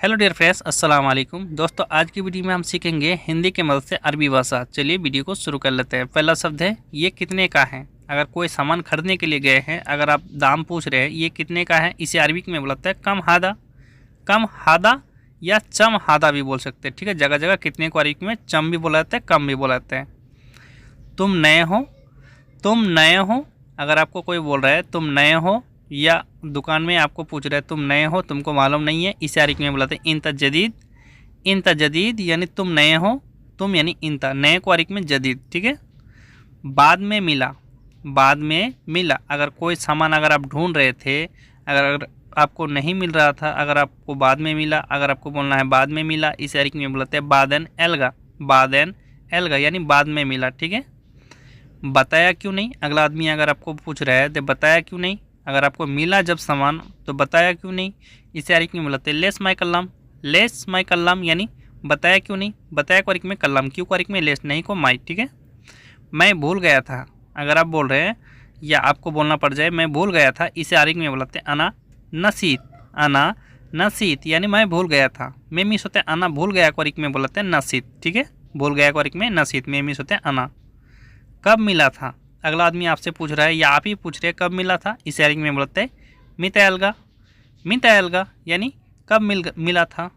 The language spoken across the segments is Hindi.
हेलो डियर फ्रेंड्स, अस्सलाम वालेकुम। दोस्तों, आज की वीडियो में हम सीखेंगे हिंदी की मदद से अरबी भाषा। चलिए वीडियो को शुरू कर लेते हैं। पहला शब्द है ये कितने का है। अगर कोई सामान खरीदने के लिए गए हैं, अगर आप दाम पूछ रहे हैं ये कितने का है, इसे अरबी में बोलते हैं कम हादा। कम हादा या चम हादा भी बोल सकते हैं। ठीक है, जगह जगह कितने को अरबी में चम भी बोला जाता है, कम भी बोला जाता है। तुम नए हो, तुम नए हो। अगर आपको कोई बोल रहा है तुम नए हो, या दुकान में आपको पूछ रहे हैं तुम नए हो, तुमको मालूम नहीं है, इसे अरबी में बुलाते हैं इंता जदीद। इंता जदीद यानी तुम नए हो, तुम यानी इंता, नए को अरबी में जदीद। ठीक है। बाद में मिला, बाद में मिला। अगर कोई सामान अगर आप ढूंढ रहे थे, अगर आपको नहीं मिल रहा था, अगर आपको बाद में मिला, अगर आपको बोलना है बाद में मिला, इसे अरबी में बुलाते हैं बादन एलगा। बादन एलगा यानी बाद में मिला। ठीक है। बताया क्यों नहीं। अगला आदमी अगर आपको पूछ रहा है तो बताया क्यों नहीं। अगर आपको मिला जब सामान तो बताया क्यों नहीं, इसे अरबी में बोलते हैं लेस माई कल्लाम। लेस माई कल्लाम यानी बताया क्यों नहीं। बताया को अरबी में कल्लाम, क्यों को अरबी में लेस, नहीं को माई। ठीक है। मैं भूल गया था। अगर आप बोल रहे हैं या आपको बोलना पड़ जाए मैं भूल गया था, इसे अरबी में बोलते हैं अना नसीत। अना नसीत यानी मैं भूल गया था। मैं मिस होते हैं अना, भूल गया को अरबी में बोलते हैं नसीत। ठीक है। भूल गया को अरबी में नसीत, में मिस होते हैं अना। कब मिला था। अगला आदमी आपसे पूछ रहा है या आप ही पूछ रहे हैं कब मिला था, इसे अरबी में बोलते हैं मितैलगा। मितैलगा यानी कब मिला था।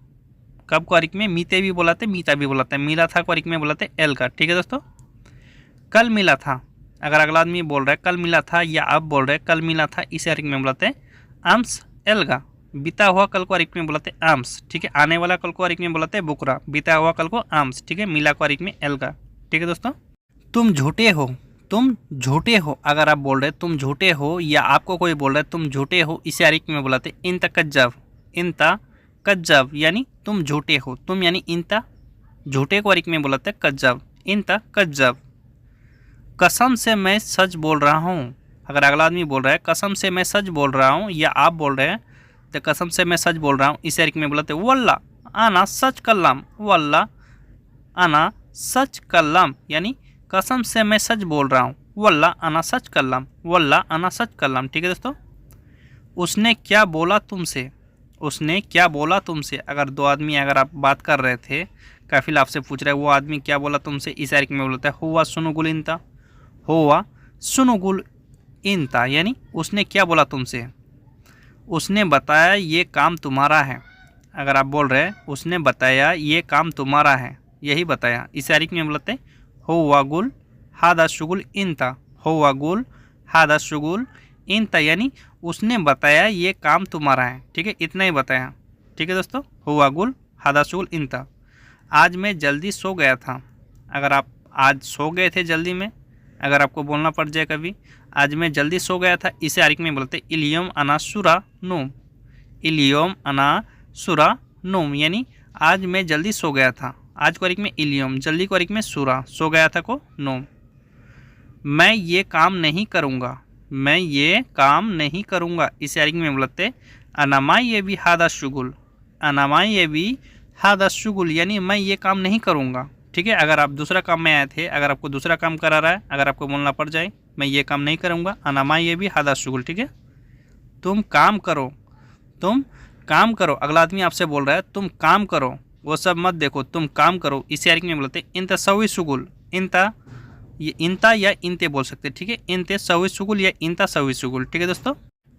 कब को अरबी में मीते भी बोलाते, मीता भी बोलाते हैं। मिला था को अरबी में बोलाते एलगा। ठीक है दोस्तों। कल मिला था। अगर अगला आदमी बोल रहा है कल मिला था, या आप बोल रहे हैं कल मिला था, इसे अरबी में बोलाते हैं आम्स एलगा। बीता हुआ कल को अरबी में बोलाते हैं आम्स। ठीक है। आने वाला कल को अरबी में बोलाते हैं बुकरा। बीता हुआ कल को आम्स। ठीक है। मिला को अरबी में एलगा। ठीक है दोस्तों। तुम झूठे हो, तुम झूठे हो। अगर आप बोल रहे तुम झूठे हो, या आपको कोई बोल रहा है तुम झूठे हो, इसे अरबी में बुलाते इंता कज्जाब। इंता कज्जाब यानी तुम झूठे हो। तुम यानी इंता, झूठे को अरबी में बुलाते कज्जाब। इंता कज्जाब। कसम से मैं सच बोल रहा हूँ। अगर अगला आदमी बोल रहा है कसम से मैं सच बोल रहा हूँ, या आप बोल रहे हैं तो कसम से मैं सच बोल रहा हूँ, इसे अरबी में बुलाते वल्ला आना सच कल्लाम। वल्ला आना सच कल्लाम यानी कसम से मैं सच बोल रहा हूँ। वल्ला आना सच कल्लाम। वल्ला आना सच कल्लाम। ठीक है दोस्तों। उसने क्या बोला तुमसे। उसने क्या बोला तुमसे। अगर दो आदमी अगर आप बात कर रहे थे, काफिल आपसे पूछ रहा है वो आदमी क्या बोला तुमसे, इस अरबी में बोलता है हुआ सुनुगुल इंता। हुआ सुनुगुल इंता यानी उसने क्या बोला तुमसे। उसने बताया ये काम तुम्हारा है। अगर आप बोल रहे हैं उसने बताया ये काम तुम्हारा है, यही बताया, इस अरबी में बोलते हैं हुआ गुल हादा शुगुल इंता। हुआ गुल हादा शुगुल इंता यानी उसने बताया ये काम तुम्हारा है। ठीक है। इतना ही बताया। ठीक है दोस्तों। हुआ गुल हादा शुगुल इंता। आज मैं जल्दी सो गया था। अगर आप आज सो गए थे जल्दी में, अगर आपको बोलना पड़ जाए कभी आज मैं जल्दी सो गया था, इसे अरबी में बोलते इलियम अना सुरा नोम। इलियम अना सुरा नोम यानी आज मैं जल्दी सो गया था। आज को अरबी में इलियम, जल्दी को अरबी में सूरा, सो गया था को नोम। मैं ये काम नहीं करूँगा। मैं ये काम नहीं करूँगा, इसे अरबी में बोलते अनामा ये भी हादा शुगुल। अनामा ये भी हादा शुगुल यानी मैं ये काम नहीं करूँगा। ठीक है। अगर आप दूसरा काम में आए थे, अगर आपको दूसरा काम करा रहा है, अगर आपको बोलना पड़ जाए मैं ये काम नहीं करूँगा, अनामा ये भी हादा शुगुल। ठीक है। तुम काम करो, तुम काम करो। अगला आदमी आपसे बोल रहा है तुम काम करो, वो सब मत देखो, तुम काम करो, इसे अरबी में बोलते इंता सवी शुगुल। इंता, ये इंता या इंते बोल सकते हैं। ठीक है। इंते सवी शुगुल या इंता सवी शुगुल। ठीक है दोस्तों।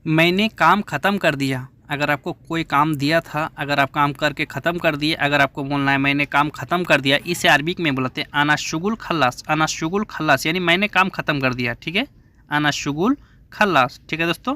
मैंने काम ख़त्म कर दिया। अगर आपको कोई काम दिया था, अगर आप काम करके ख़त्म कर दिए, अगर आपको बोलना है मैंने काम ख़त्म कर दिया, इसे अरबी में बोलते हैं आना शुगुल खल्लास। आना शुगुल खल्लास यानी मैंने काम ख़त्म कर दिया। ठीक है। आना शुगुल खल्लास। ठीक है दोस्तों।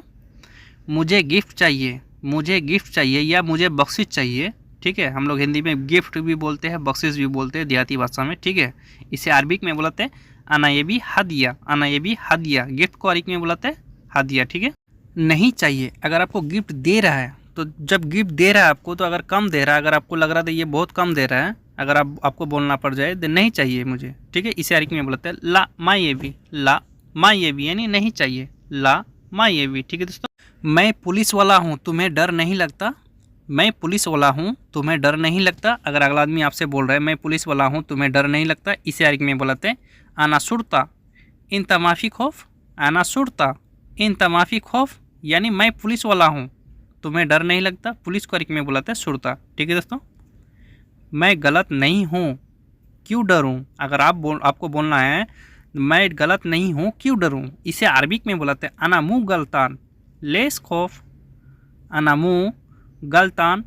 मुझे गिफ्ट चाहिए, मुझे गिफ्ट चाहिए या मुझे बख्शिश चाहिए। ठीक है। हम लोग हिंदी में गिफ्ट भी बोलते हैं, बख्शिश भी बोलते हैं देहाती भाषा में। ठीक है। इसे अरबी में बोलते हैं अना ये भी हदिया। अना ये भी हदिया। गिफ्ट को अरबी में बोलते हैं हदिया। ठीक है। नहीं चाहिए। अगर आपको गिफ्ट दे रहा है, तो जब गिफ्ट दे रहा है आपको, तो अगर कम दे रहा है, अगर आपको लग रहा है ये बहुत कम दे रहा है, अगर आपको बोलना पड़ जाए तो नहीं चाहिए मुझे। ठीक है। इसे अरबी में बोलते हैं ला मा ये भी। ला मा ये भी यानी नहीं चाहिए। ला मा ये भी। ठीक है दोस्तों। मैं पुलिस वाला हूँ, तुम्हें डर नहीं लगता। मैं पुलिस वाला हूँ, तुम्हें डर नहीं लगता। अगर अगला आदमी आपसे बोल रहा है मैं पुलिस वाला हूँ, तुम्हें डर नहीं लगता, इसे अरबी में बोलते हैं आना सुरता इंता माफ़ी खौफ। आना सुरता इंता माफ़ी खौफ यानी मैं पुलिस वाला हूँ, तुम्हें डर नहीं लगता, पुलिस को अरिक में बुलाते हैं सुरता। ठीक है दोस्तों, मैं गलत नहीं हूँ क्यों डरूं, अगर आपको बोलना है मैं गलत नहीं हूँ क्यों डरूं, इसे अरबिक में बुलाते हैं अनामू गलतान लेस खौफ। अनामू गलतान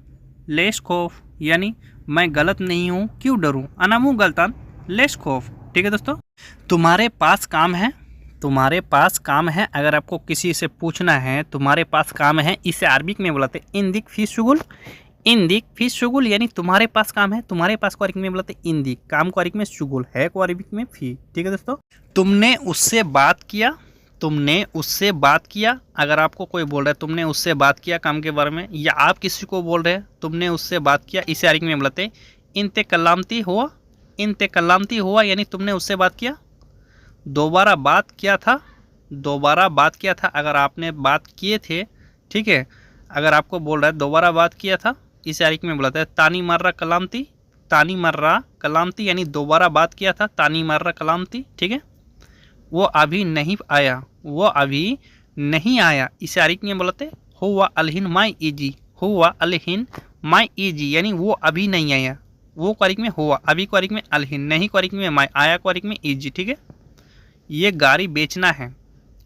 लेस खौफ, यानी मैं गलत नहीं हूँ क्यों डरूं, अनामू गलतान लेस खौफ। ठीक है दोस्तों, तुम्हारे पास काम है, तुम्हारे पास काम है, अगर आपको किसी से पूछना है तुम्हारे पास काम है, इसे अरबिक में बुलाते इंदिक फी शुगुल। इंदिक फी शुगुल यानी तुम्हारे पास काम है, तुम्हारे पास को अरबिक में बुलाते इंदिक, काम को अरबिक में शुगुल, है को अरबिक में फी। ठीक है दोस्तों, तुमने उससे बात किया, तुमने उससे बात किया, अगर आपको कोई बोल रहा है तुमने उससे बात किया काम के बारे में, या आप किसी को बोल रहे हैं तुमने उससे बात किया, इसे अरबिक में बुलाते इंते कलामती हुआ। इंते कलामती हुआ यानी तुमने उससे बात किया। दोबारा बात किया था, दोबारा बात किया था, अगर आपने बात किए थे, ठीक है, अगर आपको बोल रहा है दोबारा बात किया था, इसे अरबिक में बुलाता है तानी मर्रा कलामती। तानी मर्रा कलामती यानी दोबारा बात किया था, तानी मर्रा कलामती। ठीक है, वो अभी नहीं आया, वो अभी नहीं आया, इसे अरबिक में बुलाते हुआ अलहिन माई ईजी। हुआ अलहिन माई ईजी यानी वो अभी नहीं आया, वो को अरबिक में हुआ, अभी को अरबिक में अलहिन, नहीं को अरबिक में माई, आया को अरबिक में ईजी। ठीक है, ये गाड़ी बेचना है,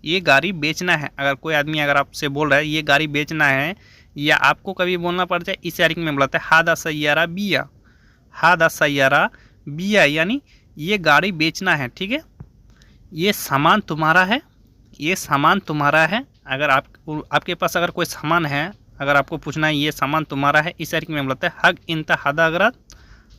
ये गाड़ी बेचना है, अगर कोई आदमी अगर आपसे बोल रहा है ये गाड़ी बेचना है, या आपको कभी बोलना पड़ जाए, इसे अरबिक में बुलाते हैं हादा सैयारा बिया। हादा सैयारा बिया यानी ये गाड़ी बेचना है। ठीक है, ये सामान तुम्हारा है, ये सामान तुम्हारा है, अगर आपके पास अगर कोई सामान है, अगर आपको पूछना है ये सामान तुम्हारा है, इसे अरबिक में बुलाते हैं हग इंता हादा अगरात।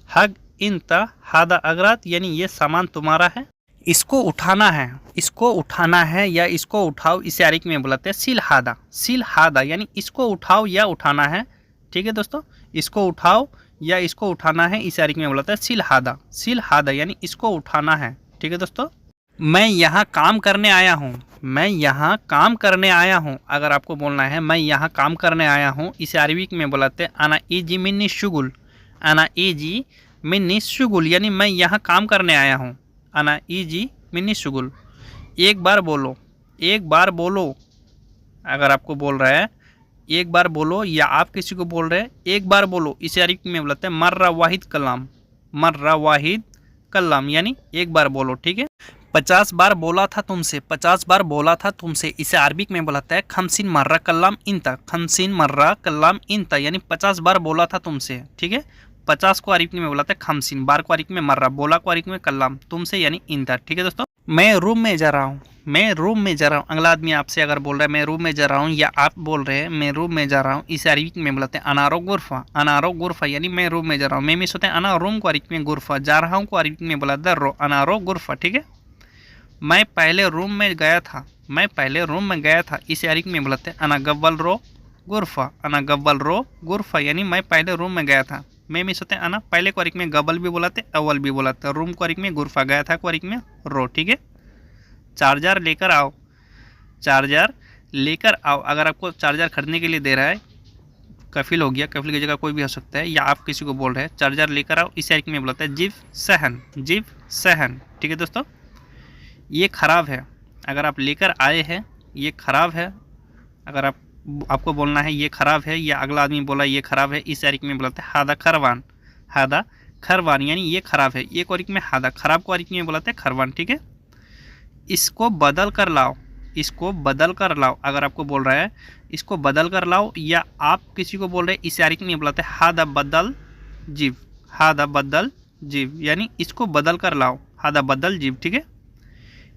हग इंता हादा अगरात यानी ये सामान तुम्हारा है। इसको उठाना है, इसको उठाना है या इसको उठाओ, इसे अरबिक में बुलाते हैं सिल हादा। सिल हादा यानी इसको उठाओ या उठाना है। ठीक है दोस्तों, इसको उठाओ या इसको उठाना है, इसे अरबिक में बुलाते हैं सिल हादा। सिल हादा यानी इसको उठाना है। ठीक है दोस्तों, मैं यहाँ काम करने आया हूँ, मैं यहाँ काम करने आया हूँ, अगर आपको बोलना है मैं यहाँ काम करने आया हूँ, इसे अरबिक में बुलाते हैं अना ईजी मिन्नी शुगुल। अना ईजी मिन्नी शुगुल यानी मैं यहाँ काम करने आया हूँ, अना ईजी मिन्नी शुगुल। एक बार बोलो, एक बार बोलो, अगर आपको बोल रहा है एक बार बोलो, या आप किसी को बोल रहे हैं एक बार बोलो, इसे अरबिक में बुलाते हैं मर्रा वाहिद कलाम। मर्रा वाहिद कलाम यानी एक बार बोलो। ठीक है, 50 बार बोला था तुमसे, 50 बार बोला था तुमसे, इसे अरबिक में बुलाता है खमसीन मर्रा कलाम इंता। खमसीन मर्रा कलाम इंता यानी 50 बार बोला था तुमसे। ठीक है, 50 को अरबिक में बुलाते हैं खमसीन, बार को अरबिक में मर्रा, बोला को अरबिक में कलाम, तुमसे यानी इंता। ठीक है दोस्तों, मैं रूम में जा रहा हूँ, मैं रूम में जा रहा हूँ, अगला आदमी आपसे अगर बोल रहा है मैं रूम में जा रहा हूँ, या आप बोल रहे हैं मैं रूम में जा रहा हूँ, इसे अरबिक में बुलाते हैं अनारो गुरफा। अनारो गुरफा यानी मैं रूम में जा रहा हूँ, मैं मिस होते हैं अना रूम को अरबिक में गुरफा, जा रहा हूँ को अरबिक में बुलाते हैं रो, अनारो गुरफा। ठीक है, मैं पहले रूम में गया था, मैं पहले रूम में गया था, इसे अरबिक में बुलाते हैं अना गव्वल रो गुरफा। अना गव्वल रो गुरफा यानी मैं पहले रूम में गया था, मैं मिस होते हैं अना, पहले को अरबिक में गबल भी बुलाते, अव्वल भी बुलाते, रूम को अरबिक में गुरफा, गया था को अरबिक में रो। ठीक है, चार्जर लेकर आओ, चार्जर लेकर आओ, अगर आपको चार्जर खरीदने के लिए दे रहा है, कफिल हो गया, कफिल की जगह कोई भी हो सकता है, या आप किसी को बोल रहे हैं चार्जर लेकर आओ, इसे अरबिक में बुलाते हैं जिव सहन। जिव सहन। ठीक है दोस्तों, ये ख़राब है, अगर आप लेकर आए हैं ये ख़राब है, अगर आपको बोलना है ये ख़राब है, या अगला आदमी बोला ये ख़राब है, इस अरबिक में बुलाते हैं हादा खरवान। हादा खरवान यानी ये ख़राब है, ये को अरबिक में हादा, ख़राब को अरबिक में बुलाते हैं खरवान। ठीक है, इसको बदल कर लाओ, इसको बदल कर लाओ, अगर आपको बोल रहा है इसको बदल कर लाओ, या आप किसी को बोल रहे हैं, इस अरबिक में बुलाते हैं हादा बदल जीव। हादा बदल जीव यानी इसको बदल कर लाओ, हादा बदल जीव। ठीक है,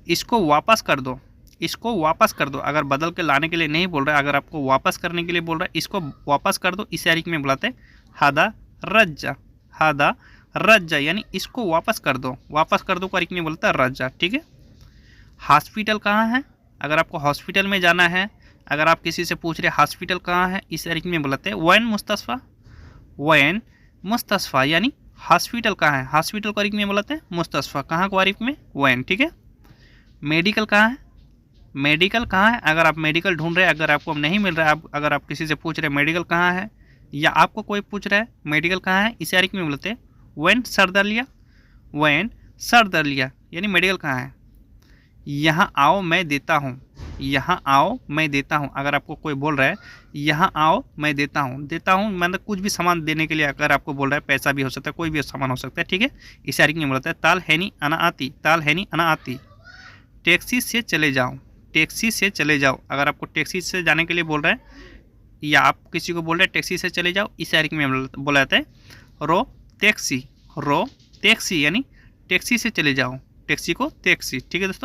इसको वापस कर दो, इसको वापस कर दो, अगर बदल के लाने के लिए नहीं बोल रहा है, अगर आपको वापस करने के लिए बोल रहा है, इसको वापस कर दो, इस अरबिक में बुलाते हैं हादा रज्जा। हादा रज्जा यानी इसको वापस कर दो, वापस कर दो को अरबिक में बोलता है रज्जा। ठीक है, हॉस्पिटल कहाँ है, अगर आपको हॉस्पिटल में जाना है, अगर आप किसी से पूछ रहे हॉस्पिटल कहाँ है, इस अरबिक में बुलाते हैं वैन मुस्तशफ़ा। वैन मुस्तशफ़ा यानी हॉस्पिटल कहाँ है, हॉस्पिटल को अरबिक में बुलाते हैं मुस्तशफ़ा, कहाँ को अरबिक में वैन। ठीक है, मेडिकल कहाँ है, मेडिकल कहाँ है, अगर आप मेडिकल ढूंढ रहे हैं, अगर आपको नहीं मिल रहा है, अगर आप किसी से पूछ रहे हैं मेडिकल कहाँ है, या आपको कोई पूछ रहा है मेडिकल कहाँ है, इसे अरबिक में बोलते हैं वैन सर दर्द लिया। वैन सर दर्द लिया यानी मेडिकल कहाँ है। यहाँ आओ मैं देता हूँ, यहाँ आओ मैं देता हूँ। अगर आपको कोई बोल रहा है यहाँ आओ मैं देता हूँ, देता हूँ मतलब कुछ भी सामान देने के लिए अगर आपको बोल रहा है, पैसा भी हो सकता है, कोई भी सामान हो सकता है, ठीक है। इस तरीके में बोलता है ताल हैनी अना आती, ताल हैनी अना आती। टैक्सी से चले जाओ, टैक्सी से चले जाओ। अगर आपको टैक्सी से जाने के लिए बोल रहा है या आप किसी को बोल रहे हैं टैक्सी से चले जाओ, इस तरीके में बोला जाता है रो टैक्सी, रो टैक्सी यानी टैक्सी से चले जाओ, टैक्सी को टैक्सी, ठीक है दोस्तों।